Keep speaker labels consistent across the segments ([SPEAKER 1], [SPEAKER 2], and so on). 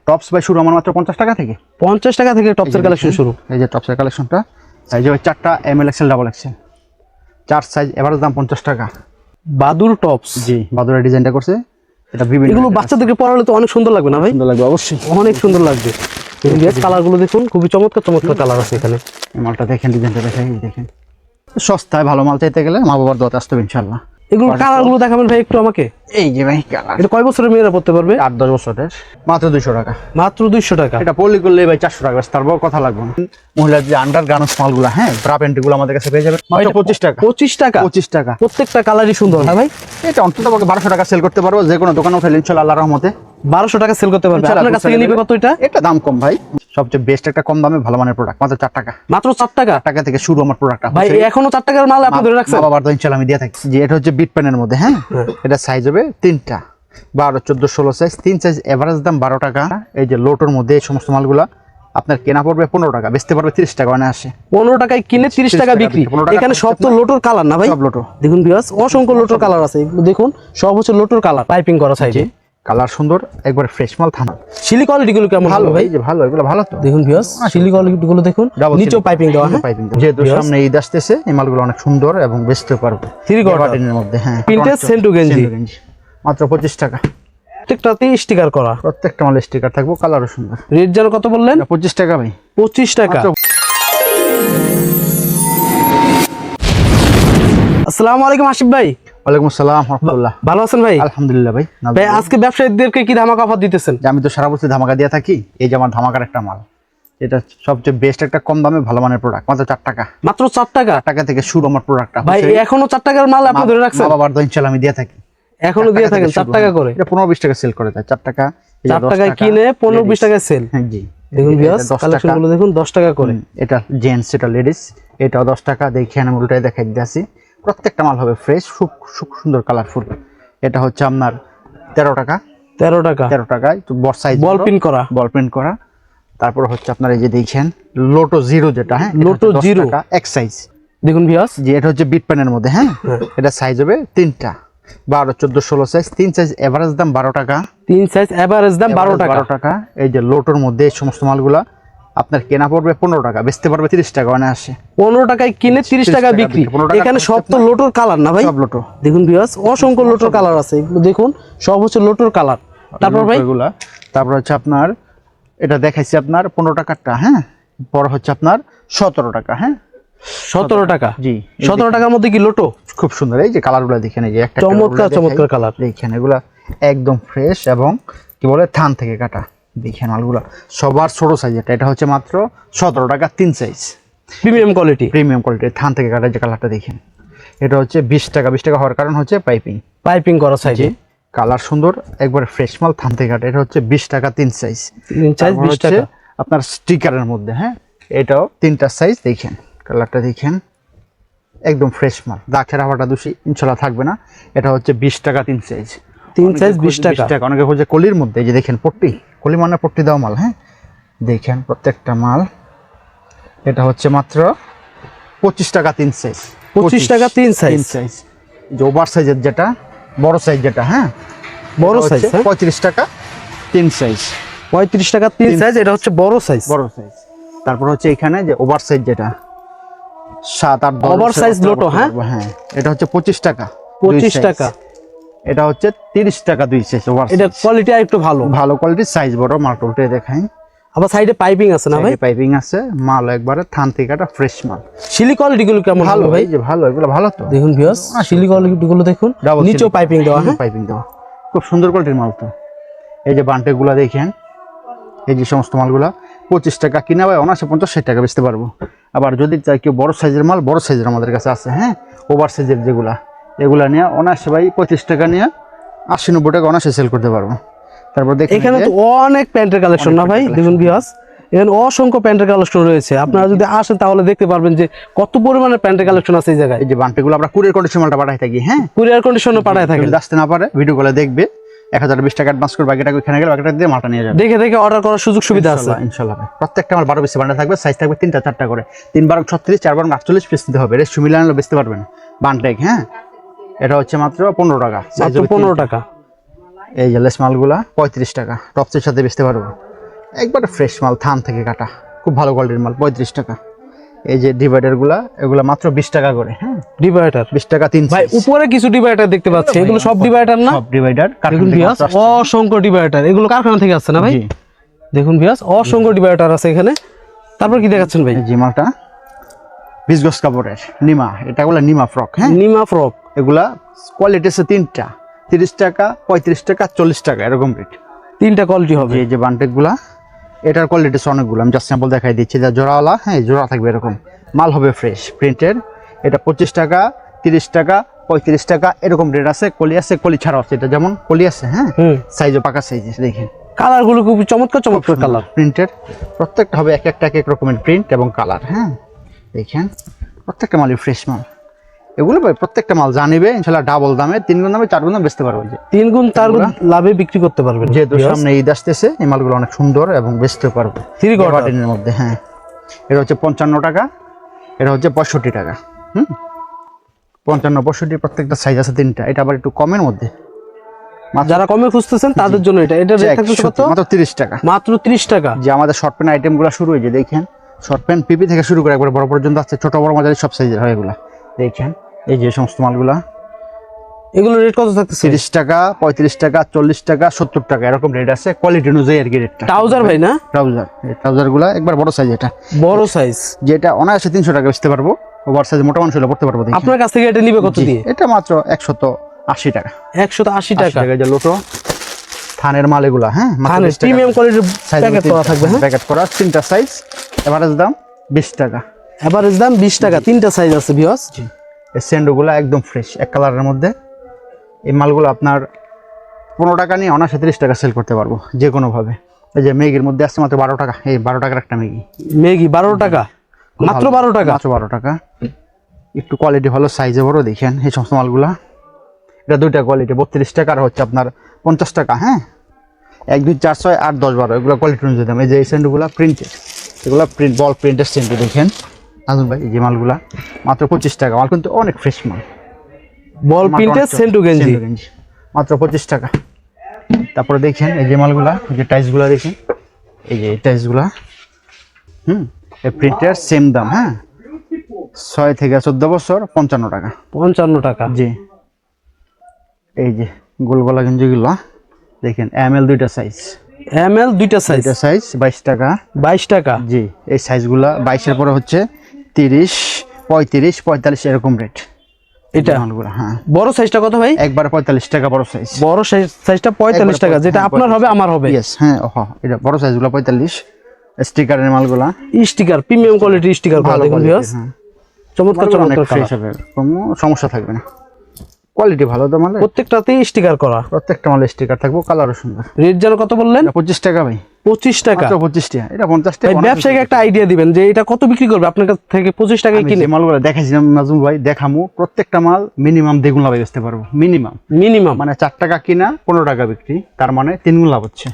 [SPEAKER 1] Tops ভাই শুরু আমার মাত্র 50 টাকা থেকে।
[SPEAKER 2] 50 টাকা থেকে টপসের কালেকশন শুরু।
[SPEAKER 1] এই যে টপসের কালেকশনটা, এই যে চারটা ML XL double XL, 4 size, average দাম 50 টাকা।
[SPEAKER 2] বাদুর টপস,
[SPEAKER 1] জি বাদুরের ডিজাইনটা করছে এটা বিভিন্ন।
[SPEAKER 2] এগুলো বাচ্চাদেরকে পরালে তো অনেক সুন্দর লাগবে না ভাই?
[SPEAKER 1] সুন্দর লাগবে অবশ্যই,
[SPEAKER 2] অনেক সুন্দর লাগবে। কালার গুলো দেখুন, খুবই চমৎকার চমৎকার কালার আছে এখানে।
[SPEAKER 1] এই মালটা দেখেন, ডিজাইনটা দেখেন, এই দেখেন। সস্তায় ভালো মাল চাইতে গেলে মা বাবার দোয়াতে আসতে হবে ইনশাআল্লাহ।
[SPEAKER 2] এগুলো কালার গুলো দেখাবেন ভাই একটু আমাকে।
[SPEAKER 1] এই যে ভাই কালার,
[SPEAKER 2] এটা কয় বছরের মেয়েরা পড়তে পারবে?
[SPEAKER 1] 8-10 বছরের, মাত্র 200 টাকা।
[SPEAKER 2] মাত্র 200 টাকা।
[SPEAKER 1] এটা পলি করলে ভাই 400 টাকা, তার বড় কথা লাগবে না। মহিলার যে আন্ডার গার্মেন্টস মালগুলো, হ্যাঁ ব্রা প্যান্ট গুলো আমাদের কাছে পেয়ে যাবেন মাত্র 25 টাকা।
[SPEAKER 2] 25 টাকা,
[SPEAKER 1] 25 টাকা।
[SPEAKER 2] প্রত্যেকটা কালারই সুন্দর। হ্যাঁ ভাই,
[SPEAKER 1] এটা অন্তত 1200 টাকা সেল করতে পারবো যে কোনো দোকানে উঠাইলে ইনশাআল্লাহ আল্লাহর রহমতে।
[SPEAKER 2] 1200 টাকা সেল করতে পারবে। আপনার কাছ থেকে নিবে কত এটা?
[SPEAKER 1] এটা দাম কম ভাই, সবচেয়ে বেস্ট একটা কম দামে ভালো মানের প্রোডাক্ট, মাত্র 4 টাকা।
[SPEAKER 2] মাত্র 4 টাকা?
[SPEAKER 1] টাকা থেকে শুরু আমার প্রোডাক্টটা
[SPEAKER 2] ভাই এখনো 4 টাকার মাল আপনি ধরে রাখছেন?
[SPEAKER 1] বাবার তো ইনশাআল্লাহ আমি দিয়ে থাকি। যে এটা হচ্ছে বিট প্যানের মধ্যে, হ্যাঁ এটা সাইজ হবে 3টা, 12, 14, 16 সাইজ, 3 সাইজ, এভারেজ দাম 12 টাকা। এই যে লোটোর মধ্যে এই সমস্ত মালগুলা আপনার কেনা পড়বে 15 টাকা, বেচতে পারবে 30 টাকা, মানে আসে
[SPEAKER 2] 15 টাকায় কিনে 30 টাকা বিক্রি। এখানে সব তো লোটোর কালার না ভাই?
[SPEAKER 1] সব লোটো।
[SPEAKER 2] দেখুন ভিউয়ার্স, অসংখ্য লোটোর কালার আছে। দেখুন সব হচ্ছে লোটোর কালার, পাইপিং করা সাইডে।
[SPEAKER 1] কালার সুন্দর, একবার ফ্রেশ মাল থানা।
[SPEAKER 2] শিলি কোয়ালিটি গুলো কেমন
[SPEAKER 1] ভালো
[SPEAKER 2] ভাই?
[SPEAKER 1] ভাই, যে ভালো, এগুলো ভালো তো।
[SPEAKER 2] দেখুন ভিউয়ার্স, শিলি কোয়ালিটি গুলো দেখুন, নিচেও পাইপিং দেওয়া। হ্যাঁ
[SPEAKER 1] পাইপিং যেহেতু সামনে ঈদ আসতেছে, এই মালগুলো অনেক সুন্দর এবং বেচতে পারবে।
[SPEAKER 2] 3 কোয়ার্টার
[SPEAKER 1] এর মধ্যে, হ্যাঁ
[SPEAKER 2] প্রিন্টেড সেন্টু গেঞ্জি,
[SPEAKER 1] মাত্র 25 টাকা।
[SPEAKER 2] প্রত্যেকটাতে স্টিকার করা,
[SPEAKER 1] প্রত্যেকটা মালে স্টিকার থাকবে, কালারও সুন্দর।
[SPEAKER 2] রেট যেন কত বললেন?
[SPEAKER 1] 25 টাকা ভাই।
[SPEAKER 2] 25 টাকা। আসসালামু আলাইকুম আসিফ ভাই।
[SPEAKER 1] ওয়ালাইকুম আসসালাম রাহমাতুল্লাহ।
[SPEAKER 2] ভালো আছেন ভাই?
[SPEAKER 1] আলহামদুলিল্লাহ ভাই।
[SPEAKER 2] ভাই আজকে ব্যবসায়ীদেরকে কি ধামাকা অফার দিতেছেন?
[SPEAKER 1] আমি তো সারা বছর ধামাকা দিয়ে থাকি, এই যে আমার ধামাকার একটা মাল, এটা সবচেয়ে বেস্ট একটা কম দামে ভালো মানের প্রোডাক্ট, মাত্র 4 টাকা।
[SPEAKER 2] মাত্র 4 টাকা?
[SPEAKER 1] টাকা থেকে শুরু আমার প্রোডাক্টটা।
[SPEAKER 2] ভাই এখনো 4 টাকার মাল আপনি ধরে রাখছেন?
[SPEAKER 1] বাবার তো ইনশাআল্লাহ আমি দিয়ে থাকি।
[SPEAKER 2] এখনো দিয়ে থাকেন 4 টাকা করে?
[SPEAKER 1] এটা 15-20 টাকা সেল করে দেয়, 4 টাকা।
[SPEAKER 2] 4 টাকায় কিনে 15-20 টাকায় সেল।
[SPEAKER 1] হ্যাঁ জি।
[SPEAKER 2] দেখুন ভিউয়ার্স, কালেকশনগুলো দেখুন, 10 টাকা করে।
[SPEAKER 1] এটা জেন্টস, এটা লেডিস, এটাও 10 টাকা। দেখেন আমি উল্টাই দেখাই দিয়েছি, প্রত্যেকটা মাল হবে ফ্রেশ, খুব সুন্দর কালারফুল। এটা হচ্ছে আপনার 13 টাকা।
[SPEAKER 2] 13 টাকা?
[SPEAKER 1] 13 টাকায় তো বড় সাইজ,
[SPEAKER 2] বল প্রিন্ট করা।
[SPEAKER 1] তারপর হচ্ছে আপনার এই যে দেখেন লোটো জিরো, যেটা হ্যাঁ
[SPEAKER 2] লোটো জিরো
[SPEAKER 1] এক সাইজ।
[SPEAKER 2] দেখুন ভিউয়ার্স,
[SPEAKER 1] যে এটা হচ্ছে বিট প্যানের মধ্যে, হ্যাঁ এটা সাইজ হবে 3টা, 12, 14, 16 সাইজ, 3 সাইজ, এভারেজ দাম 12 টাকা।
[SPEAKER 2] 3 সাইজ, এভারেজ দাম 12 টাকা।
[SPEAKER 1] 12 টাকা। এই যে লোটোর মধ্যে এই সমস্ত মালগুলা আপনার কেনা পড়বে 15 টাকা, বেচতে পারবে 30 টাকা, মানে আসে
[SPEAKER 2] 15 টাকায় কিনে 30 টাকা বিক্রি। এখানে সব তো লোটোর কালার না ভাই?
[SPEAKER 1] সব লোটো।
[SPEAKER 2] দেখুন ভিউয়ার্স, অসংখ্য লোটোর কালার আছে। এগুলো দেখুন, সব হচ্ছে লোটোর কালার। তারপর ভাই
[SPEAKER 1] এগুলা, তারপর হচ্ছে আপনার এটা দেখাইছি আপনার 15 টাকারটা, হ্যাঁ পরে হচ্ছে আপনার 17 টাকা। হ্যাঁ
[SPEAKER 2] 17 টাকা?
[SPEAKER 1] জি।
[SPEAKER 2] 17 টাকার মধ্যে কি লোটো?
[SPEAKER 1] খুব সুন্দর। এই যে কালারগুলো দেখেন, এই যে একটা
[SPEAKER 2] চমৎকার কালার
[SPEAKER 1] দেখেন, এগুলা একদম ফ্রেশ এবং কি বলে থান থেকে কাটা। দেখেন মালগুলো সবার ছোট সাইজ, এটা হচ্ছে মাত্র 17 টাকা, 3 সাইজ,
[SPEAKER 2] প্রিমিয়াম কোয়ালিটি
[SPEAKER 1] থান থেকে কাটা। যে কালারটা দেখেন, এটা হচ্ছে 20 টাকা। 20 টাকা হওয়ার কারণ হচ্ছে পাইপিং
[SPEAKER 2] করা সাইজে,
[SPEAKER 1] কালার সুন্দর, একবার ফ্রেশ মাল, থান থেকে কাটা। এটা হচ্ছে 20 টাকা, 3 সাইজ।
[SPEAKER 2] 20 টাকা
[SPEAKER 1] আপনার স্টিকারের মধ্যে, হ্যাঁ এটাও 3টা সাইজ। দেখেন কালারটা দেখেন, একদম ফ্রেশ মাল, দাগ ছেঁড়া ফাটা দোষী ইনশাআল্লাহ থাকবে না। এটা হচ্ছে 20 টাকা, 3 সাইজ।
[SPEAKER 2] 3 সাইজ 20 টাকা।
[SPEAKER 1] অনেকে হচ্ছে কলির মধ্যে, এই যে দেখেন পট্টি, কলি মানে পট্টি দেওয়া মাল, হ্যাঁ দেখেন প্রত্যেকটা মাল। এটা হচ্ছে মাত্র 25 টাকা, 3 সাইজ।
[SPEAKER 2] 25 টাকা 3 সাইজ।
[SPEAKER 1] যে ওভার সাইজের যেটা, বড় সাইজ যেটা, হ্যাঁ
[SPEAKER 2] বড় সাইজ
[SPEAKER 1] 35 টাকা, 3 সাইজ।
[SPEAKER 2] 35 টাকা 3 সাইজ, এটা হচ্ছে বড় সাইজ।
[SPEAKER 1] তারপর হচ্ছে এখানে যে ওভার সাইজ যেটা 7-8
[SPEAKER 2] ওভার সাইজ লোটো, হ্যাঁ
[SPEAKER 1] এটা হচ্ছে 25 টাকা,
[SPEAKER 2] 25 টাকা।
[SPEAKER 1] এটা হচ্ছে 30 টাকা, 2 সাইজ ওভার।
[SPEAKER 2] এটা কোয়ালিটি একটু ভালো
[SPEAKER 1] কোয়ালিটির সাইজ বড়। মালটা উল্টে দেখাই,
[SPEAKER 2] আবার সাইডে পাইপিং আছে না ভাই?
[SPEAKER 1] পাইপিং আছে, মাল একবারে থান থেকে কাটা ফ্রেশ মাল।
[SPEAKER 2] শিলি কোয়ালিটি গুলো কেমন
[SPEAKER 1] ভালো
[SPEAKER 2] ভাই?
[SPEAKER 1] যে ভালো, এগুলো ভালো তো।
[SPEAKER 2] দেখুন ভিউয়ার্স, শিলি কোয়ালিটি গুলো দেখুন, নিচেও পাইপিং দেওয়া, হ্যাঁ
[SPEAKER 1] পাইপিং দেওয়া, খুব সুন্দর কোয়ালিটির মাল তো। এই যে বান্টে গুলা দেখেন, এই যে সমস্ত মালগুলা 25 টাকা কিনা ভাই, 50-60 টাকা বেচতে পারবো। আবার যদি চাই কেউ বড় সাইজের মাল, বড় সাইজের আমাদের কাছে আছে, হ্যাঁ ওভার সাইজের যেগুলা, এগুলা নিয়ে 79 ভাই 25 টাকা নিয়ে 80-90 টাকা অনাসে সেল করতে পারবো। তারপর দেখেন
[SPEAKER 2] এখানে তো অনেক প্যান্টের কালেকশন না ভাই? দেখুন ভিউয়ার্স, এখানে অসংখ্য প্যান্টের কালেকশন রয়েছে। আপনারা যদি আসেন তাহলে দেখতে পারবেন যে কত পরিমাণের প্যান্টের কালেকশন আছে এই জায়গায়।
[SPEAKER 1] এই যে বান্টেগুলো আমরা কুরিয়ার কন্ডিশন মালটা পাঠাই থাকি, হ্যাঁ
[SPEAKER 2] কুরিয়ার কন্ডিশনে পাঠায় থাকি।
[SPEAKER 1] যদি আসতে না পারে ভিডিও কলে দেখবে, 1020 টাকা অ্যাডভান্স করে বাকিটা ওখানে গেলে বাকিটা দিয়ে মালটা নিয়ে যাবে।
[SPEAKER 2] দেখে অর্ডার করার সুযোগ সুবিধা আছে
[SPEAKER 1] ইনশাআল্লাহ। প্রত্যেকটা মাল 12 পিস বান্ডেল থাকবে, সাইজ থাকবে 3টা 4টা করে, 3 36, 4 48 পিস দিতে হবে। রেশু মিলানো বেচতে পারবেন বান্টেক, হ্যাঁ এটা হচ্ছে মাত্র 15 টাকা, সাইজ
[SPEAKER 2] 15 টাকা।
[SPEAKER 1] এই যে লেস মালগুলা 35 টাকা, টপসের সাথে বেচতে পারবো। একবারে ফ্রেশ মাল, থান থেকে কাটা, খুব ভালো কোয়ালিটির মাল, 35 টাকা। এই যে ডিভাইডারগুলা, এগুলা মাত্র 20 টাকা করে। হ্যাঁ,
[SPEAKER 2] ডিভাইডার
[SPEAKER 1] 20 টাকা 3
[SPEAKER 2] ভাই। উপরে কিছু ডিভাইডার দেখতে পাচ্ছি, এগুলো সব ডিভাইডার না?
[SPEAKER 1] সব ডিভাইডার।
[SPEAKER 2] দেখুন ভিউয়ার্স, অসংখ্য ডিভাইডার, এগুলো কারখানা থেকে আসছে না ভাই? দেখুন ভিউয়ার্স, অসংখ্য ডিভাইডার আছে এখানে। তারপর কি দেখাচ্ছেন ভাই?
[SPEAKER 1] এই যে মালটা 20 গজ কাপড়ের নিমা, এটা গুলা নিমা ফ্রক। হ্যাঁ,
[SPEAKER 2] নিমা ফ্রক।
[SPEAKER 1] এগুলা কোয়ালিটি আছে তিনটা, 30 টাকা, 35 টাকা, 40 টাকা, এরকম রেট।
[SPEAKER 2] তিনটা কোয়ালিটি হবে।
[SPEAKER 1] এই যে বান্টেক গুলা, এটার কোয়ালিটি অনেকগুলো, আমি জাস্ট স্যাম্পল দেখাই দিচ্ছি। যা জোড়াওয়ালা, হ্যাঁ জোড়া থাকবে এরকম, মাল হবে ফ্রেশ প্রিন্টের। এটা 25 টাকা, 30 টাকা, 35 টাকা, এরকম রেট আছে। কলি আছে, কলি ছাড়াও আছে। এটা যেমন কলি আছে, হ্যাঁ সাইজও পাকা সাইজ। দেখেন
[SPEAKER 2] কালার গুলো খুব চমৎকার চমৎকার কালার।
[SPEAKER 1] প্রিন্টের প্রত্যেকটা হবে এক একটা এক এক রকমের প্রিন্ট এবং কালার। হ্যাঁ, দেখেন প্রত্যেকটা মালই ফ্রেশ মাল। এগুলো ভাই প্রত্যেকটা মাল জানিবে ইনশাল্লাহ ডাবল দামে, 3 গুণ দামে, 4 গুণ দামে বেচতে পারবো। যে
[SPEAKER 2] 3 গুণ 4 গুণ লাভে বিক্রি করতে পারবেন।
[SPEAKER 1] যেহেতু সামনে ঈদ আসতেছে, এই মালগুলো অনেক সুন্দর এবং বেচতে পারবো
[SPEAKER 2] 3 কোয়ার্টার
[SPEAKER 1] এর মধ্যে। হ্যাঁ, এটা হচ্ছে 55 টাকা, এটা হচ্ছে 65 টাকা। 55, 65 প্রত্যেকটা সাইজ আছে তিনটা। এটা আবার একটু কমের মধ্যে,
[SPEAKER 2] যারা কমে খুঁজতেছেন তাদের জন্য এটা রেট থাকছে কত?
[SPEAKER 1] মাত্র 30 টাকা।
[SPEAKER 2] মাত্র 30 টাকা।
[SPEAKER 1] যে আমাদের শর্ট প্যান্ট আইটেমগুলো শুরু হয়েছে, দেখেন শর্ট প্যান্ট পিপি থেকে শুরু করে একবার বড় পর্যন্ত আছে, ছোট বড় মাঝারি সব সাইজের হয় এগুলা। দেখেন এই যে সমস্ত মালগুলা,
[SPEAKER 2] এগুলো রেট কত থাকতেছে?
[SPEAKER 1] 30 টাকা, 35 টাকা, 40 টাকা, 70 টাকা, এরকম রেট আছে কোয়ালিটি অনুযায়ী আর কি রেটটা।
[SPEAKER 2] ট্রাউজার ভাই না?
[SPEAKER 1] ট্রাউজার, এই ট্রাউজারগুলা একবার বড় সাইজ, এটা
[SPEAKER 2] বড় সাইজ,
[SPEAKER 1] যেটা অনায়াসে 300 টাকা বেচতে পারবো। ওভার সাইজ মোটা মানুষ হলে পড়তে পারবো। দেখেন
[SPEAKER 2] আপনার কাছ থেকে এটা নিবে কত দিয়ে?
[SPEAKER 1] এটা মাত্র 180 টাকা।
[SPEAKER 2] 180 টাকা।
[SPEAKER 1] যে লোটো থানের মাল এগুলা, হ্যাঁ
[SPEAKER 2] প্রিমিয়াম কোয়ালিটির প্যাকেট করা থাকবে। হ্যাঁ,
[SPEAKER 1] প্যাকেট করা, তিনটা সাইজ, এভারেজ দাম 20 টাকা।
[SPEAKER 2] এভারেজ দাম 20 টাকা, তিনটা সাইজ আছে ভিউয়ার্স।
[SPEAKER 1] এই স্যান্ডোগুলো একদম ফ্রেশ, এক কালারের মধ্যে। এই মালগুলো আপনার 15 টাকা নিয়ে অনায়াসে 30 টাকা সেল করতে পারবো যে কোনো ভাবে। এই যে মেগির মধ্যে আসছে মাত্র 12 টাকা। এই 12 টাকার একটা মেগি,
[SPEAKER 2] মেগি 12 টাকা, মাত্র 12 টাকা,
[SPEAKER 1] মাত্র 12 টাকা। একটু কোয়ালিটি ভালো, সাইজে বড়। দেখেন এই সমস্ত মালগুলা, এটা দুইটা কোয়ালিটি, 32 টাকা আর হচ্ছে আপনার 50 টাকা। হ্যাঁ, 1, 2, 4, 6, 8, 10, 12 এগুলো কোয়ালিটি অনুযায়ী দাম। এই যে এই স্যান্ডোগুলো প্রিন্টেড, এগুলো প্রিন্ট বল প্রিন্টের স্যান্ডো। দেখেন আসুন ভাই, এই যে মালগুলা মাত্র 25 টাকা। মাল কিন্তু অনেক ফ্রেশ মাল,
[SPEAKER 2] বল প্রিন্টের সেন্টু গেঞ্জি
[SPEAKER 1] মাত্র 25 টাকা। তারপরে দেখেন এই যে মালগুলা, এই যে টাইসগুলা দেখেন, এই যে টাইসগুলা, এই প্রিন্টের সেম দাম। হ্যাঁ, 6 থেকে 14 বছর 55 টাকা।
[SPEAKER 2] 55 টাকা।
[SPEAKER 1] জি, এই যে গোলগলা গেঞ্জিগুলো দেখেন, এমএল দুইটা সাইজ,
[SPEAKER 2] এমএল দুইটা সাইজ,
[SPEAKER 1] 22 টাকা।
[SPEAKER 2] 22 টাকা।
[SPEAKER 1] জি, এই সাইজগুলা 22 এর পরে হচ্ছে 30, 35, 45 এরকম রেট
[SPEAKER 2] এটা
[SPEAKER 1] মালগুলো। হ্যাঁ,
[SPEAKER 2] বড় সাইজটা কত ভাই?
[SPEAKER 1] একবার 45 টাকা বড় সাইজ।
[SPEAKER 2] বড় সাইজটা 45 টাকা, যেটা আপনার হবে আমার হবে।
[SPEAKER 1] ইয়েস, হ্যাঁ, এটা বড় সাইজগুলো 45। স্টিকারের মালগুলা,
[SPEAKER 2] স্টিকার, প্রিমিয়াম কোয়ালিটির স্টিকার করা। দেখুন ভিউয়ার্স, চমৎকার চমৎকার
[SPEAKER 1] ফ্রেশ হবে, কোনো সমস্যা থাকবে না, কোয়ালিটি ভালো। তো মানে
[SPEAKER 2] প্রত্যেকটাতেই স্টিকার করা,
[SPEAKER 1] প্রত্যেকটা মালে স্টিকার থাকবে, কালারও সুন্দর।
[SPEAKER 2] রেট যেন কত বললেন?
[SPEAKER 1] 25 টাকা ভাই।
[SPEAKER 2] 25 টাকা,
[SPEAKER 1] মাত্র 25 টাকা। এটা 50 টাকা।
[SPEAKER 2] ব্যবসায়ীকে একটা আইডিয়া দিবেন যে এটা কত বিক্রি করবে আপনার কাছ থেকে। 25 টাকায় কিনে
[SPEAKER 1] মালগুলো দেখাইছিলাম নাজমুল ভাই, দেখামু প্রত্যেকটা মাল মিনিমাম দ্বিগুণ লাভ বেচতে পারবো। মিনিমাম মানে 4 টাকা কিনা 15 টাকা বিক্রি, তার মানে 3 গুণ লাভ হচ্ছে।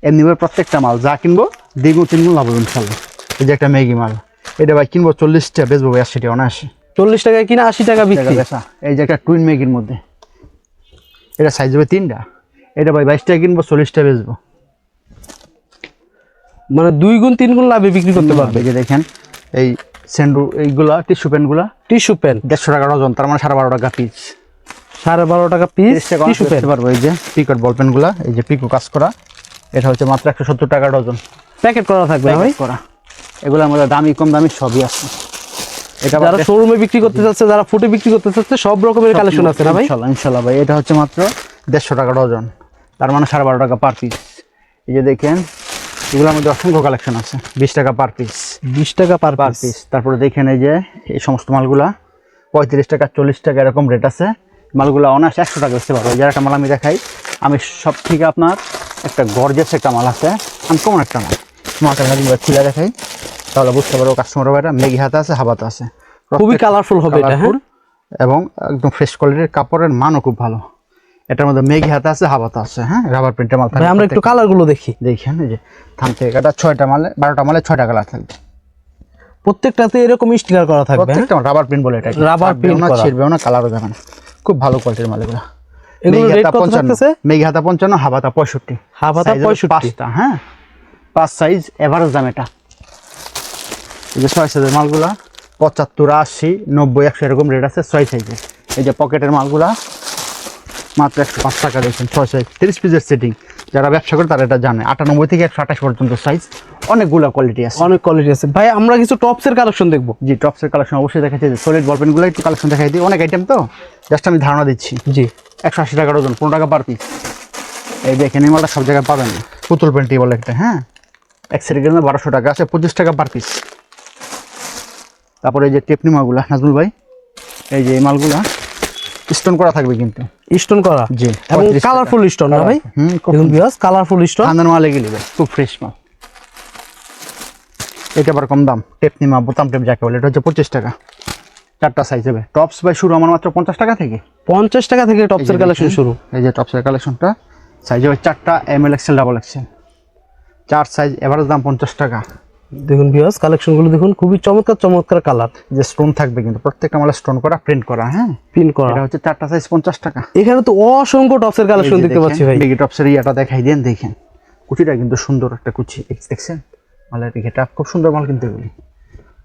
[SPEAKER 1] এমনি প্রত্যেকটা মাল যা কিনবো দ্বিগুণ 3 গুণ লাভ হবে ইনশাল্লাহ। এই যে একটা ম্যাগি মাল, এটা ভাই কিনবো 40 টাকা, বেচবো ভাই 80 টাকা অনায়াসে।
[SPEAKER 2] 40 টাকায় কিনা 80 টাকা বিক্রি।
[SPEAKER 1] এই যে একটা টুইন ম্যাগির মধ্যে, এটা সাইজ হবে 3টা, এটা ভাই 22 টাকা কিনবো, 40 টাকা বেচবো।
[SPEAKER 2] মানে 2 গুণ 3 গুণ লাভে বিক্রি করতে পারবে।
[SPEAKER 1] এই যে দেখেন এই স্যান্ডু, এইগুলা টিস্যু পেনগুলা,
[SPEAKER 2] টিস্যু পেন
[SPEAKER 1] 150 টাকা ডজন, তার মানে 12.5 টাকা পিস।
[SPEAKER 2] 12.5 টাকা পিস টিস্যু পেন
[SPEAKER 1] পারবো। এই যে পিকট বল পেনগুলা, এই যে পিকো কাজ করা, এটা হচ্ছে মাত্র 170 টাকা ডজন।
[SPEAKER 2] প্যাকেট করা থাকবে ভাই
[SPEAKER 1] করা। এগুলোর মধ্যে দামি কম দামি সবই আছে। এটা
[SPEAKER 2] যারা শোরুমে বিক্রি করতে চাচ্ছে, যারা ফুটে বিক্রি করতে চাচ্ছে, সব রকমের কালেকশন আছে না ভাই?
[SPEAKER 1] ইনশাআল্লাহ ভাই। এটা হচ্ছে মাত্র 150 টাকা ডজন, তার মানে 12.5 টাকা পার পিস। এই যে দেখেন এগুলোর মধ্যে অসংখ্য কালেকশন আছে, 20 টাকা পার পিস,
[SPEAKER 2] 20 টাকা পার
[SPEAKER 1] পিস। তারপরে দেখেন এই যে এই সমস্ত মালগুলা 35 টাকা, 40 টাকা এরকম রেট আছে। মালগুলা অনায়াসে 100 টাকা বেচতে পারবো। যার একটা মাল আমি দেখাই, আমি সব থেকে আপনার একটা গর্জেস একটা মাল আছে, আনকমন একটা মাল, মালটা খুলে দেখাই তাহলে বুঝতে পারবো কাস্টমার ভাইরা। মেগি হাতে আছে, হাবাতে আছে,
[SPEAKER 2] খুবই কালারফুল হবে এটা। হ্যাঁ,
[SPEAKER 1] এবং একদম ফ্রেশ কোয়ালিটির, কাপড়ের মানও খুব ভালো। এটার মধ্যে মেগি হাতে আছে, হাবাতে আছে। হ্যাঁ, রাবার প্রিন্টের মাল থাকবে।
[SPEAKER 2] আমরা একটু কালারগুলো দেখি।
[SPEAKER 1] দেখেন এই যে থান থেকে কাটা 6টা মালে, 12টা মালে 6টা কালার থাকবে।
[SPEAKER 2] প্রত্যেকটাতে এরকম স্টিকার করা থাকবে।
[SPEAKER 1] প্রত্যেকটা রাবার প্রিন্ট বলে, এটা
[SPEAKER 2] রাবার প্রিন্ট করা,
[SPEAKER 1] ছিড়বেও না, কালারও যাবে না, খুব ভালো কোয়ালিটির মাল এগুলো।
[SPEAKER 2] এগুলো রেট কত থাকতেছে?
[SPEAKER 1] মেগি হাতা 55, হাবাতা 65,
[SPEAKER 2] হাবাতা 65।
[SPEAKER 1] 5টা। হ্যাঁ, 5 সাইজ এভারেজ দাম এটা। এই যে 6 সাইজের মালগুলা 75, 80, 90, 100 এরকম রেট আছে 6 সাইজের। এই যে পকেটের মালগুলা মাত্র 105 টাকা দিয়েছেন 6 সাইজ 30 পিসের সেটিং। যারা ব্যবসা করে তারা এটা জানে। 98 থেকে 128 পর্যন্ত সাইজ, অনেকগুলো কোয়ালিটি আছে।
[SPEAKER 2] অনেক কোয়ালিটি আছে ভাই। আমরা কিছু টপসের কালেকশন দেখবো।
[SPEAKER 1] জি, টপসের কালেকশন অবশ্যই দেখাচ্ছি। যে সলিড বল পেনগুলো একটু কালেকশন দেখাই দিই, অনেক আইটেম তো জাস্ট আমি ধারণা দিচ্ছি।
[SPEAKER 2] জি
[SPEAKER 1] 180 টাকা ডজন, 15 টাকা পার পিস। এই দেখেন এই মালটা সব জায়গায় পাবেন না। পুতুল পেন্টি বলে একটা, হ্যাঁ, এক সেটের জন্য 1200 টাকা আছে, 25 টাকা পার পিস। তারপরে এই যে টেপনি মালগুলা নাজমুল ভাই, এই যে এই মালগুলা স্টোন করা থাকবে কিন্তু।
[SPEAKER 2] স্টোন করা,
[SPEAKER 1] জি,
[SPEAKER 2] এবং
[SPEAKER 1] 35 টাকা।
[SPEAKER 2] কালারফুল স্টোন না ভাই?
[SPEAKER 1] খুব
[SPEAKER 2] দেখুন ভিউয়ার্স, কালারফুল স্টোন।
[SPEAKER 1] খানদান মাল এগুলি ভাই, খুব ফ্রেশ মাল। এটা আবার কম দাম, টেপনি মা বোতাম টেপ যাকে বলে, এটা হচ্ছে 25 টাকা। 4টা সাইজ হবে। টপস ভাই শুরু আমার মাত্র 50 টাকা থেকে।
[SPEAKER 2] 50 টাকা থেকে টপসের কালেকশন শুরু।
[SPEAKER 1] এই যে টপসের কালেকশনটা সাইজ হবে 4টা, ML XL double XL, 4 size, average দাম 50 টাকা।
[SPEAKER 2] দেখুন ভিউয়ার্স, কালেকশনগুলো দেখুন, খুবই চমৎকার চমৎকার কালার।
[SPEAKER 1] যে স্টোন থাকবে কিন্তু প্রত্যেকটা মালে স্টোন করা, প্রিন্ট করা, হ্যাঁ,
[SPEAKER 2] পিন করা।
[SPEAKER 1] এটা হচ্ছে 4টা সাইজ 50 টাকা।
[SPEAKER 2] এখানে তো অসংখ্য টপসের কালেকশন দেখতে পাচ্ছি ভাই।
[SPEAKER 1] বিগি টপসের ইয়াটা দেখাই দেন, দেখেন কুচিটা কিন্তু সুন্দর একটা কুচি, দেখছেন মালের এটা খুব সুন্দর মাল কিন্তু এগুলি।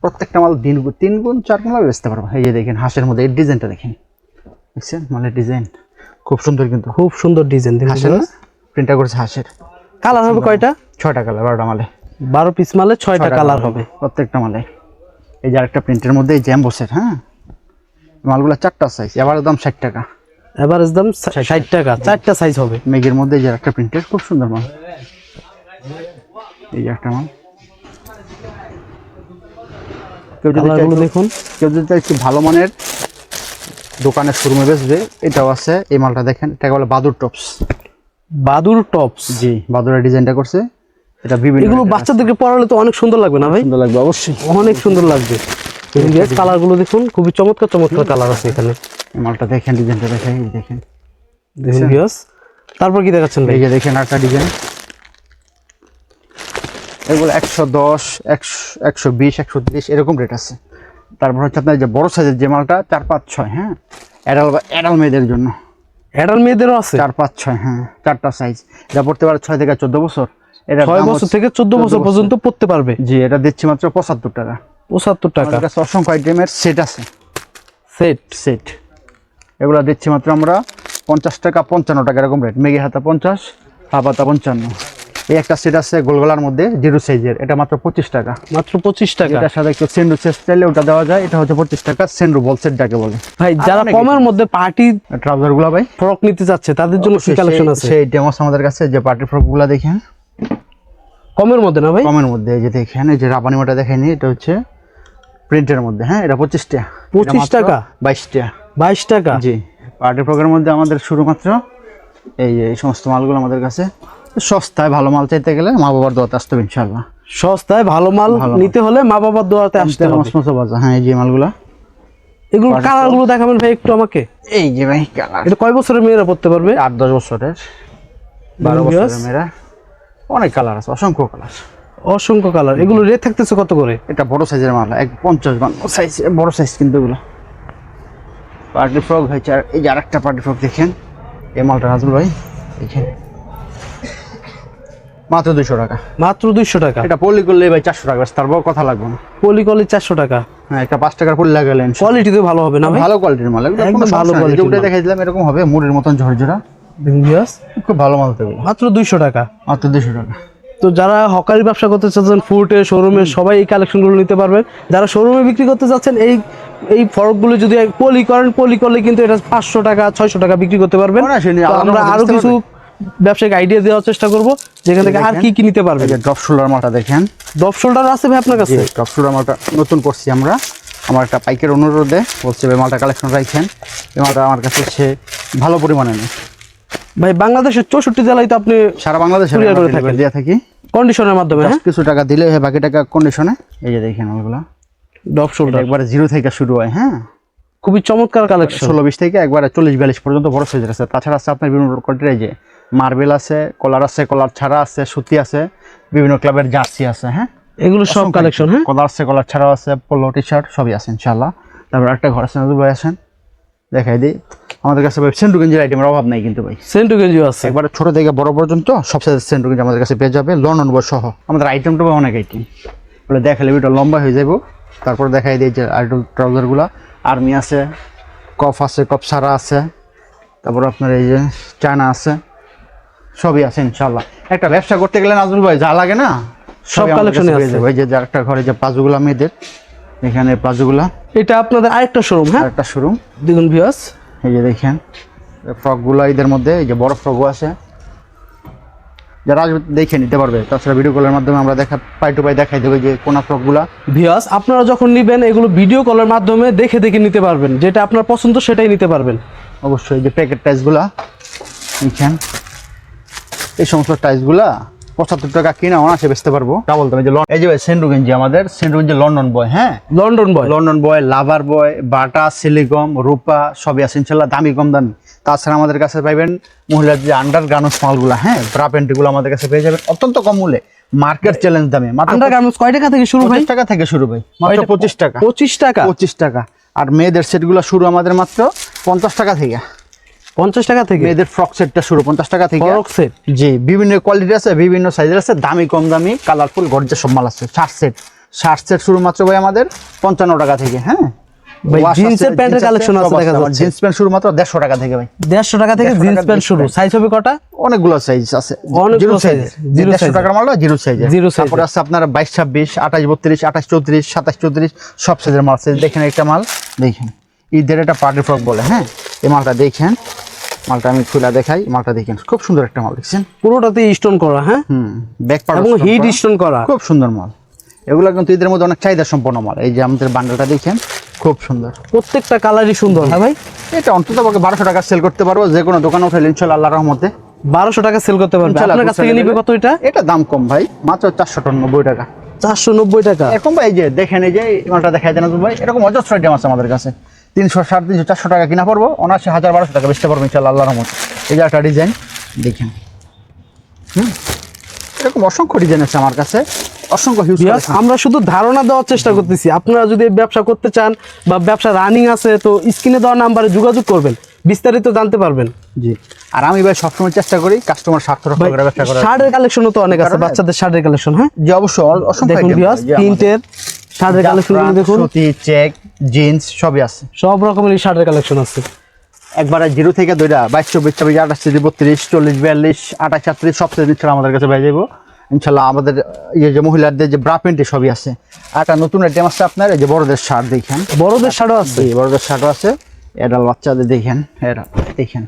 [SPEAKER 1] প্রত্যেকটা মাল 3 গুণ 4 গুণ বেচতে পারবো। এই যে দেখেন হাঁসের মধ্যে এই ডিজাইনটা দেখেন, দেখছেন মালের ডিজাইন খুব সুন্দর কিন্তু,
[SPEAKER 2] খুব সুন্দর ডিজাইন। দেখুন
[SPEAKER 1] হাঁসের প্রিন্টটা করেছে হাঁসের।
[SPEAKER 2] কালার হবে কয়টা?
[SPEAKER 1] 6টা কালার, 12টা মালে,
[SPEAKER 2] 12 পিস মালে 6টা কালার হবে
[SPEAKER 1] প্রত্যেকটা মালে। এই যে আরেকটা প্রিন্টের মধ্যে এই জ্যাম্বোসের, হ্যাঁ, মালগুলো 4টা সাইজ, এবার দাম 60 টাকা।
[SPEAKER 2] এভারেজ দাম 60 টাকা, 4টা সাইজ হবে।
[SPEAKER 1] মেঘের মধ্যে এই যে আরেকটা প্রিন্টের খুব সুন্দর মাল, এই যে একটা মাল।
[SPEAKER 2] কালারগুলো দেখুন।
[SPEAKER 1] কেউ যদি একটু ভালো মানের দোকানের শোরুমে বেচবে, এটাও আছে। এই মালটা দেখেন, এটাকে বলে বাদুর টপস।
[SPEAKER 2] বাদুর টপস,
[SPEAKER 1] জি, বাদুরের ডিজাইনটা করছে এটা। বিভিন্ন
[SPEAKER 2] এগুলো বাচ্চাদেরকে পরালে তো অনেক সুন্দর লাগবে না ভাই?
[SPEAKER 1] সুন্দর লাগবে অবশ্যই,
[SPEAKER 2] অনেক সুন্দর লাগবে। কালারগুলো দেখুন, খুবই চমৎকার চমৎকার কালার আছে এখানে।
[SPEAKER 1] এই মালটা দেখেন, ডিজাইনটা দেখেন, এই দেখেন,
[SPEAKER 2] দেখুন ভিউয়ার্স। তারপর কি দেখাচ্ছেন ভাই?
[SPEAKER 1] এই যে দেখেন আরেকটা ডিজাইন। এগুলো 110, 120, 130 এরকম রেট আছে। তারপর হচ্ছে আপনার যে বড় সাইজের যে মালটা 4, 5, 6, হ্যাঁ, অ্যাডাল মেয়েদের জন্য।
[SPEAKER 2] অ্যাডাল্ট মেয়েদেরও আছে
[SPEAKER 1] 4, 5, 6, হ্যাঁ, 4টা সাইজ। এটা পড়তে পারে 6 থেকে 14 বছর। এটা
[SPEAKER 2] 6 বছর থেকে 14 বছর পর্যন্ত পড়তে পারবে।
[SPEAKER 1] জি, এটা দিচ্ছি মাত্র 75 টাকা।
[SPEAKER 2] 75 টাকা।
[SPEAKER 1] আমাদের কাছে অসংখ্য আইটেমের সেট আছে,
[SPEAKER 2] সেট।
[SPEAKER 1] এগুলো দিচ্ছি মাত্র আমরা 50 টাকা, 55 টাকা এরকম রেট। মেঘে হাতা 50, হাফ হাতা 55। এই একটা সেট আছে গোলগলার মধ্যে 0 সাইজের, এটা মাত্র 25 টাকা।
[SPEAKER 2] মাত্র 25 টাকা।
[SPEAKER 1] এটার সাথে একটু সেন্ডু সেট চাইলে ওটা দেওয়া যায়, এটা হচ্ছে 25 টাকা। সেন্ডু বল সেট যাকে বলে।
[SPEAKER 2] ভাই যারা কমের মধ্যে পার্টি
[SPEAKER 1] ট্রাউজার গুলা ভাই
[SPEAKER 2] ফ্রক নিতে চাচ্ছে তাদের জন্য কি কালেকশন আছে?
[SPEAKER 1] সেই ডেমোস আমাদের কাছে, যে পার্টি ফ্রক গুলা দেখেন
[SPEAKER 2] কমের মধ্যে না ভাই?
[SPEAKER 1] কমের মধ্যে। এই যে দেখেন, এই যে রাবানি মাটা দেখাইনি, এটা হচ্ছে প্রিন্টের মধ্যে, হ্যাঁ, এটা 25 টাকা।
[SPEAKER 2] 25 টাকা,
[SPEAKER 1] 22 টাকা,
[SPEAKER 2] 22 টাকা।
[SPEAKER 1] জি। পার্টি ফ্রকের মধ্যে আমাদের শুধুমাত্র এই সমস্ত মালগুলো আমাদের কাছে সস্তায়। ভালো মাল চাইতে গেলে মা বাবার দোয়াতে আসতে হবে ইনশাআল্লাহ।
[SPEAKER 2] সস্তায় ভালো মাল নিতে হলে মা বাবার দোয়াতে আসতে হবে।
[SPEAKER 1] মসমসে বাজার, হ্যাঁ, এই যে মালগুলো।
[SPEAKER 2] এগুলো কালারগুলো দেখাবেন ভাই একটু আমাকে?
[SPEAKER 1] এই যে ভাই কালার,
[SPEAKER 2] এটা কয় বছরের মেয়েরা পড়তে পারবে?
[SPEAKER 1] 8-10 বছরের, 12 বছরের মেয়েরা। অনেক কালার আছে, অসংখ্য কালার,
[SPEAKER 2] অসংখ্য কালার। এগুলো রেট থাকতেছে কত করে?
[SPEAKER 1] এটা বড় সাইজের মাল, 50 সাইজ, বড় সাইজ কিন্তু এগুলো পার্টি ফ্রক হয়েছে। আর এই যে আরেকটা পার্টি ফ্রক দেখেন, এই মালটা নাজমুল ভাই দেখেন, মাত্র 200 টাকা।
[SPEAKER 2] মাত্র 200 টাকা।
[SPEAKER 1] এটা পলি করলে ভাই 400 টাকা, তার বড় কথা লাগবে না।
[SPEAKER 2] পলি করলে 400 টাকা।
[SPEAKER 1] হ্যাঁ, একটা 5 টাকার পলি লাগালেন,
[SPEAKER 2] কোয়ালিটি তো ভালো হবে না ভাই?
[SPEAKER 1] ভালো কোয়ালিটির মাল, এগুলো
[SPEAKER 2] একদম ভালো কোয়ালিটি।
[SPEAKER 1] যেটা দেখাই দিলাম এরকম হবে, মুড়ির মতন ঝরঝরা, খুব ভালো মাল তো এগুলো।
[SPEAKER 2] মাত্র 200 টাকা।
[SPEAKER 1] মাত্র 200 টাকা।
[SPEAKER 2] তো যারা হকারি ব্যবসা করতে চাচ্ছেন, ফুটে শোরুমে, সবাই এই কালেকশনগুলো নিতে পারবেন। যারা শোরুমে বিক্রি করতে চাচ্ছেন, এই ফরকগুলো যদি পলি করেন, পলি করলে কিন্তু এটা 500 টাকা, 600 টাকা বিক্রি করতে পারবেন। তো আমরা আরো কিছু ব্যবসায়িক আইডিয়া দেওয়ার চেষ্টা করব, যেখান থেকে আর কি নিতে পারবেন।
[SPEAKER 1] এই যে ড্রপ শোল্ডার মালটা দেখেন,
[SPEAKER 2] ডপ শোল্ডার আছে ভাই আপনার কাছে?
[SPEAKER 1] ড্রপ শোল্ডার মালটা নতুন করছি আমরা। আমার একটা পাইকের অনুরোধে বলছে ভাই মালটা কালেকশন রাখছেন। এই মালটা আমার কাছে সে ভালো পরিমাণে নেই
[SPEAKER 2] ভাই। বাংলাদেশের 64 জেলায় তো আপনি
[SPEAKER 1] সারা বাংলাদেশে দিয়ে থাকি
[SPEAKER 2] কন্ডিশনের মাধ্যমে। হ্যাঁ,
[SPEAKER 1] কিছু টাকা দিলে বাকি টাকা কন্ডিশনে। এই যে দেখেন মালগুলা
[SPEAKER 2] ডপ শোল্ডার
[SPEAKER 1] একবারে 0 থেকে শুরু হয়, হ্যাঁ,
[SPEAKER 2] খুবই চমৎকার কালেকশন।
[SPEAKER 1] 16-20 থেকে একবারে 40-42 পর্যন্ত বড় সাইজের আছে। তাছাড়া আছে আপনার বিভিন্ন কোয়ালিটির, এই যে মার্বেল আছে, কলার আছে, কলার ছাড়া আছে, সুতি আছে, বিভিন্ন ক্লাবের জার্সি আছে, হ্যাঁ,
[SPEAKER 2] এগুলো সব কালেকশন। হ্যাঁ,
[SPEAKER 1] কলার আছে, কলার ছাড়াও আছে, পোলো টি শার্ট সবই আছে ইনশাআল্লাহ। তারপর একটা ঘর আছে, নজরুল ভাই আসেন দেখাই দিই। আমাদের কাছে ভাই সেন্টু গেঞ্জির আইটেমের অভাব নাই কিন্তু ভাই।
[SPEAKER 2] সেন্টু গেঞ্জিও আছে।
[SPEAKER 1] একবারে ছোট থেকে বড় পর্যন্ত সব সাইজের সেন্টু গেঞ্জি আমাদের কাছে পেয়ে যাবে, লন্ডন বয় সহ। আমাদের আইটেমটা অনেক আইটেম, বলে দেখালে ভিডিও লম্বা হয়ে যাবো। তারপর দেখাই দিই যে আইডল ট্রাউজারগুলো, আর্মি আছে, কফ আছে, কফ সারা আছে, তারপর আপনার এই যে চায়না আছে, সবই আছে ইনশাল্লাহ। একটা ব্যবসা করতে গেলে নাজমুল ভাই যা লাগে না
[SPEAKER 2] সব কালেকশনে আছে।
[SPEAKER 1] ওই যে একটা ঘরে যে প্লাজোগুলো মেয়েদের, এখানে প্লাজোগুলা,
[SPEAKER 2] এটা আপনাদের আরেকটা শোরুম, হ্যাঁ
[SPEAKER 1] একটা শোরুম।
[SPEAKER 2] দেখুন ভিউয়ার্স,
[SPEAKER 1] এই যে দেখেন ফ্রকগুলো ঈদের মধ্যে, এই যে বড় ফ্রকও আছে, যারা আসবে দেখে নিতে পারবে। তাছাড়া ভিডিও কলের মাধ্যমে আমরা পাই টু পাই দেখাই দেবো যে কোন ফ্রকগুলা।
[SPEAKER 2] ভিউয়ার্স আপনারা যখন নেবেন এগুলো ভিডিও কলের মাধ্যমে দেখে দেখে নিতে পারবেন, যেটা আপনার পছন্দ সেটাই নিতে পারবেন।
[SPEAKER 1] অবশ্যই যে প্যাকেট টাইসগুলা দেখেন, এই সমস্ত টাইসগুলা 75 টাকা কিনা অনাসে বেচতে পারবো। তা বলতাম এই যে সেন্টু গেঞ্জি, আমাদের সেন্টু গেঞ্জি লন্ডন বয়, হ্যাঁ লন্ডন বয়, লাভার বয়, বাটা, সিলিকম, রূপা সবই আছে ইনশাল্লাহ, দামি কম দামি। তাছাড়া আমাদের কাছে পাইবেন মহিলার যে আন্ডার গার্মেন্টস মালগুলো, হ্যাঁ ব্রা প্যান্টগুলো আমাদের কাছে পেয়ে যাবেন অত্যন্ত কম মূল্যে, মার্কেট চ্যালেঞ্জ দামে।
[SPEAKER 2] আন্ডার গার্মেন্টস কয় টাকা থেকে শুরু ভাই?
[SPEAKER 1] 25 টাকা থেকে শুরু ভাই, মাত্র 25 টাকা।
[SPEAKER 2] 25 টাকা।
[SPEAKER 1] আর মেয়েদের সেটগুলো শুরু আমাদের মাত্র 50 টাকা থেকে।
[SPEAKER 2] 50 টাকা থেকে
[SPEAKER 1] মেয়েদের ফ্রক সেটটা শুরু 50 টাকা থেকে।
[SPEAKER 2] ফ্রক সেট,
[SPEAKER 1] জি, বিভিন্ন কোয়ালিটি আছে, বিভিন্ন সাইজের আছে, দামি কম দামি, কালারফুল গর্জিয়াস সব মাল আছে। শার্ট সেট শুরু মাত্র ভাই আমাদের 55 টাকা থেকে। হ্যাঁ
[SPEAKER 2] ভাই জিন্সের প্যান্টের কালেকশন আছে দেখা যাচ্ছে।
[SPEAKER 1] জিন্স প্যান্ট শুরু মাত্র 150 টাকা থেকে ভাই,
[SPEAKER 2] 150 টাকা থেকে জিন্স প্যান্ট শুরু। সাইজ হবে কটা?
[SPEAKER 1] অনেকগুলো সাইজ আছে,
[SPEAKER 2] অনেকগুলো সাইজ।
[SPEAKER 1] 150 টাকার মাল জিরো সাইজ।
[SPEAKER 2] Zero size.
[SPEAKER 1] তারপর আছে আপনার 22 26 28 32 28 34 27 34 সব সাইজের মাল আছে। দেখেন একটা মাল, দেখেন ঈদের একটা পার্টি ফ্রক বলে, হ্যাঁ এই মালটা দেখেন, মালটা আমি খুলে দেখাই, মালটা দেখেন খুব সুন্দর একটা মাল, দেখছেন
[SPEAKER 2] পুরোটাতে স্টোন করা, হ্যাঁ
[SPEAKER 1] ব্যাক পার্ট
[SPEAKER 2] এবং হিট স্টোন করা,
[SPEAKER 1] খুব সুন্দর মাল। এগুলো কিন্তু ঈদের মধ্যে অনেক চাহিদা সম্পন্ন মাল। এই যে আমাদের বান্ডেলটা দেখেন খুব সুন্দর,
[SPEAKER 2] প্রত্যেকটা কালারই সুন্দর। হ্যাঁ ভাই,
[SPEAKER 1] এটা অন্তত 1200 টাকা সেল করতে পারবো, যে কোনো দোকানে উঠাইলে ইনশাআল্লাহ আল্লাহর রহমতে
[SPEAKER 2] 1200 টাকা সেল করতে পারবে। আপনার কাছ থেকে নিবে কত এটা?
[SPEAKER 1] এটা দাম কম ভাই, মাত্র 490 টাকা।
[SPEAKER 2] 490 টাকা।
[SPEAKER 1] এরকম ভাই, এই যে দেখেন, এই যে মালটা দেখাই দেন ভাই, এরকম অজস্র আইটেম আছে আমাদের কাছে। 300 350 400 টাকা কিনা পড়বো, অনায়াসে 1000 1200 টাকা বেচতে পারবো ইনশাআল্লাহ আল্লাহর রহমতে। এই যে একটা ডিজাইন দেখেন, এরকম অসংখ্য ডিজাইন আছে আমার কাছে, অসংখ্য হিউজ।
[SPEAKER 2] আমরা শুধু ধারণা দেওয়ার চেষ্টা করতেছি। আপনারা যদি ব্যবসা করতে চান বা ব্যবসা রানিং আছে, তো স্ক্রিনে দেওয়া নাম্বারে যোগাযোগ করবেন, বিস্তারিত জানতে পারবেন।
[SPEAKER 1] জি, আর আমি ভাই সবসময় চেষ্টা করি কাস্টমার স্বার্থ রক্ষা করে ব্যবসা করার।
[SPEAKER 2] শার্টের কালেকশনও তো অনেক আছে, বাচ্চাদের শার্টের কালেকশন। হ্যাঁ
[SPEAKER 1] জি অবশ্যই, অসংখ্য
[SPEAKER 2] দেখুন ভিউয়ার্স, প্রিন্টের শার্টের কালেকশনগুলো দেখুন,
[SPEAKER 1] সুতি, চেক, জিন্স সবই আছে,
[SPEAKER 2] সব রকমের শার্টের কালেকশন আছে।
[SPEAKER 1] একবারে 0 থেকে 2টা 22 24 26 28 30 32 40 28 38 সব সাইজ আমাদের কাছে পেয়ে যাবো ইনশাআল্লাহ। আমাদের এই যে মহিলাদের যে ব্রা প্যান্ট সবই আছে। আর একটা নতুন আইটেম আছে আপনার, এই যে বড়দের শার্ট দেখেন,
[SPEAKER 2] বড়দের শার্টও আছে,
[SPEAKER 1] বড়দের শার্টও আছে। এডাল বাচ্চাদের দেখেন, এরা দেখেন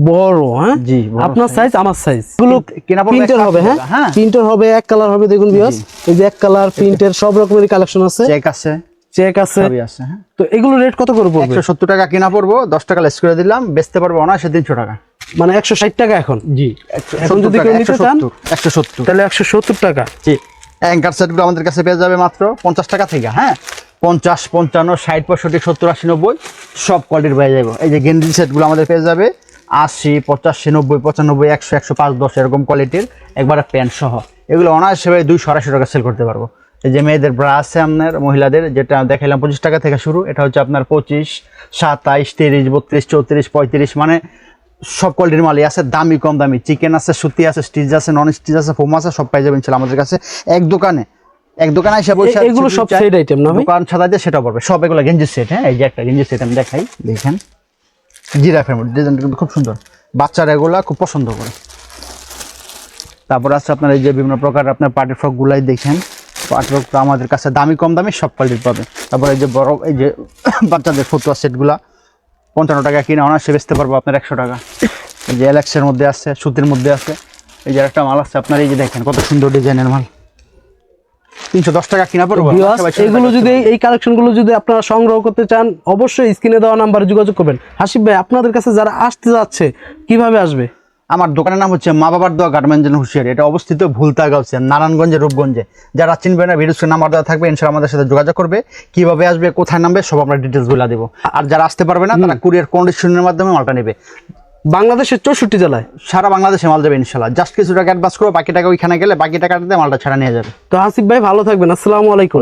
[SPEAKER 2] বড়, হ্যাঁ
[SPEAKER 1] জি,
[SPEAKER 2] আপনার সাইজ আমার সাইজ। এগুলো প্রিন্টের হবে, হ্যাঁ প্রিন্টের হবে, এক কালার হবে। দেখুন ভিউয়ার্স, এই যে এক কালার প্রিন্টের সব রকমের কালেকশন আছে,
[SPEAKER 1] চেক আছে,
[SPEAKER 2] চেক আছে,
[SPEAKER 1] সবই আছে। হ্যাঁ,
[SPEAKER 2] তো এগুলো রেট কত করে পড়বে?
[SPEAKER 1] 170 টাকা কিনা পড়বো, 10 টাকা লেস করে দিলাম, বেচতে পারবো অনায়াসে 300 টাকা।
[SPEAKER 2] মানে 160 টাকা এখন।
[SPEAKER 1] জি,
[SPEAKER 2] এখন যদি কেউ নিতে চান
[SPEAKER 1] 170,
[SPEAKER 2] তাহলে 170 টাকা।
[SPEAKER 1] জি, অ্যাঙ্কার সেটগুলো আমাদের কাছে পেয়ে যাবে মাত্র 50 টাকা থেকে। হ্যাঁ 50 55 60 65 70 80 90 সব কোয়ালিটির পেয়ে যাবো। এই যে গেঞ্জি সেটগুলো আমাদের পেয়ে যাবে 80 85 90 95 100 105 10 এরকম কোয়ালিটির, একবারে প্যান্ট সহ। এগুলো অনায়াসে 200 250 টাকা সেল করতে পারবো। এই যে মেয়েদের ব্রা আছে আপনার, মহিলাদের যেটা দেখাইলাম 25 টাকা থেকে শুরু, এটা হচ্ছে আপনার 25 27 30 32 34 35, মানে সব কোয়ালিটির মালই আছে, দামি কম দামি। চিকেন আছে, সুতি আছে, স্টিচ আছে, নন স্টিচ আছে, ফোম আছে, সব পাই যাবেন ইনশাআল্লাহ আমাদের কাছে। এক দোকানে এসে বসে
[SPEAKER 2] এগুলো সব সেট আইটেম না ভাই?
[SPEAKER 1] দোকান ছাড়া দিয়ে সেটা পড়বে সব, এগুলো গেঞ্জি সেট। হ্যাঁ, এই যে একটা গেঞ্জি সেট আমি দেখাই, দেখেন জিরাফের মধ্যে ডিজাইনটা কিন্তু খুব সুন্দর, বাচ্চারা এগুলা খুব পছন্দ করে। তারপর আছে আপনার এই যে বিভিন্ন প্রকার আপনার পার্টি ফ্রক গুলাই দেখেন, পার্টি ফ্রক আমাদের কাছে দামি কম দামি সব কোয়ালিটির পাবে। তারপর এই যে বড় এই যে বাচ্চাদের ফতুয়া সেটগুলা 55 টাকা কিনা অনায়াসে বেচতে পারবো আপনার 100 টাকা। এই যে এলেক্সের মধ্যে আছে, সুতির মধ্যে আছে। এই যে একটা মাল আছে আপনার, এই যে দেখেন কত সুন্দর ডিজাইনের মাল, 310 টাকা কিনা পড়বো।
[SPEAKER 2] এগুলো যদি এই কালেকশনগুলো যদি আপনারা সংগ্রহ করতে চান, অবশ্যই স্ক্রিনে দেওয়া নাম্বারে যোগাযোগ করবেন। হাসিব ভাই, আপনাদের কাছে যারা আসতে যাচ্ছে কিভাবে আসবে?
[SPEAKER 1] আমার দোকানের নাম হচ্ছে মা বাবার দোয়া গার্মেন্টস হুঁশিয়ারি, এটা অবস্থিত ভুলতাগাঁওছে, নারায়ণগঞ্জে, রূপগঞ্জে। যারা চিনবে না ভিডিওতে নাম্বার দেওয়া থাকবে, ইনশাআল্লাহ আমাদের সাথে যোগাযোগ করবে, কিভাবে আসবে, কোথায় নামবে, সব আমরা ডিটেলস গুলা দেবো। আর যারা আসতে পারবে না তারা কুরিয়ার কন্ডিশনের মাধ্যমে মালটা নেবে।
[SPEAKER 2] বাংলাদেশের 64 জেলায়,
[SPEAKER 1] সারা বাংলাদেশে মাল যাবে ইনশাআল্লাহ। জাস্ট কিছু টাকা অ্যাডভান্স করো, বাকি টাকা ওইখানে গেলে বাকি টাকা দিয়ে মালটা ছাড়া নিয়ে যাবে।
[SPEAKER 2] তো হাসিব ভাই ভালো থাকবেন, আসসালামু আলাইকুম।